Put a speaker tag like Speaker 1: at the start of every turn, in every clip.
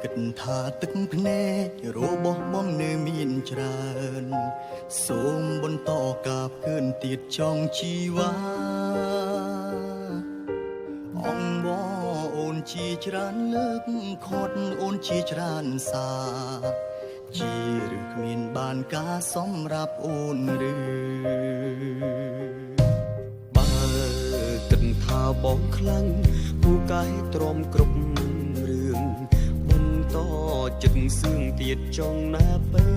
Speaker 1: គិតថាទឹកភ្នែករបស់បងនៅមានច្រើនសូមបន្តកាបកើនទៀតចង់ជីវ៉ាអងវអូនជាច្រើនលើកខត់អូនជាច្រើនសាជាឬគ្មានបានការសម្រាប់អូនឬ
Speaker 2: បើគិតថាបងខ្លាំងពូកែទ្រាំគ្រប់រឿងបន្តចិត្តសឿងទៀតចង់ណាបើ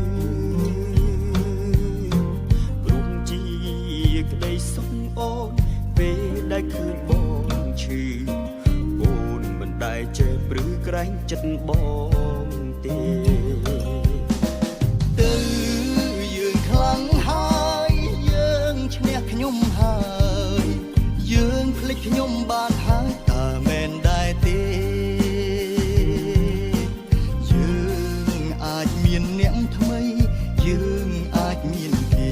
Speaker 2: ព្រមជាក្តីសុខអូនពេលដែលឃើញបងឈឺអូនមិនដែលចេះព្រឺក្រែងចិត្តបងទេ
Speaker 1: ទៅយើងខ្លាំងហើយយើងឈ្នះខ្ញុំហើយយើងភ្លេចខ្ញុំបានហើយតើមែនដែរទេយើងអាចមានអ្នកថ្មីយើងអាចមានគេ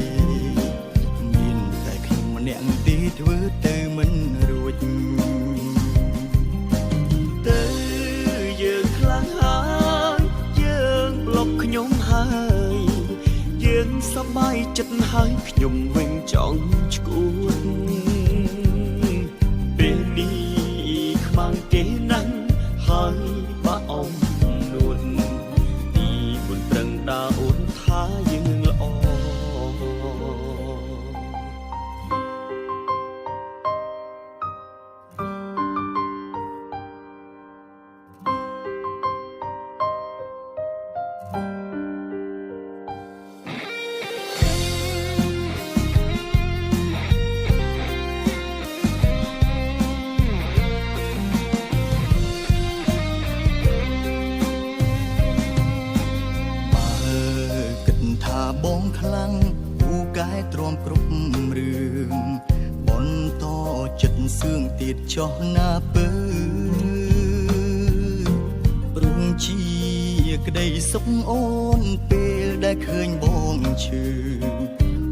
Speaker 1: មានតែខ្ញុំម្នាក់ទេធ្វើទៅមិនរួច
Speaker 2: ទៅយើងខ្លាំងហើយយើងប្លុកខ្ញុំហើយយើងសប្បាយចិត្តហើយខ្ញុំវិញចង់ឈួតពេលនេះខ្មាំងគេណាស់ហើយបាក់អំនួនទីបុនប្រឹងដើរអូនថាយើងល្អ
Speaker 1: បងខ្លាំងពូកែទ្រាំគ្រប់រឿងបន្តចិត្តសឿងទៀតចោះណាពើព្រមជាក្តីសុខអូនពេលដែលឃើញបងឈឺ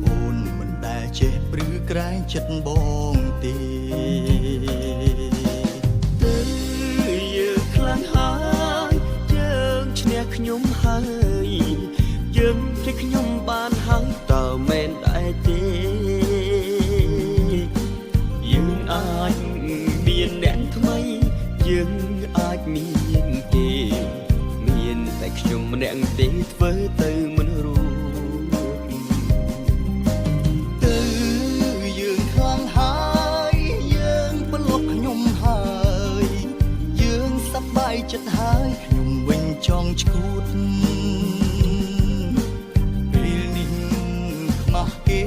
Speaker 1: អូនមិនដែលចេះព្រឺក្រែងចិត្តបងទេ
Speaker 2: ទៅយើងខ្លាំងហើយយើងឈ្នះខ្ញុំហើយយើងភ្លេចខ្ញុំបានហើយតើមែនដែរទេយើងអាចមានអ្នកថ្មីយើងអាចមានទេមានតែខ្ញុំម្នាក់ទេធ្វើទៅមិនរួច
Speaker 1: ទៅយើងខ្លាំងហើយយើងប្លុកខ្ញុំហើយយើងសប្បាយចិត្តហើយខ្ញុំវិញចង់ឈួតគេ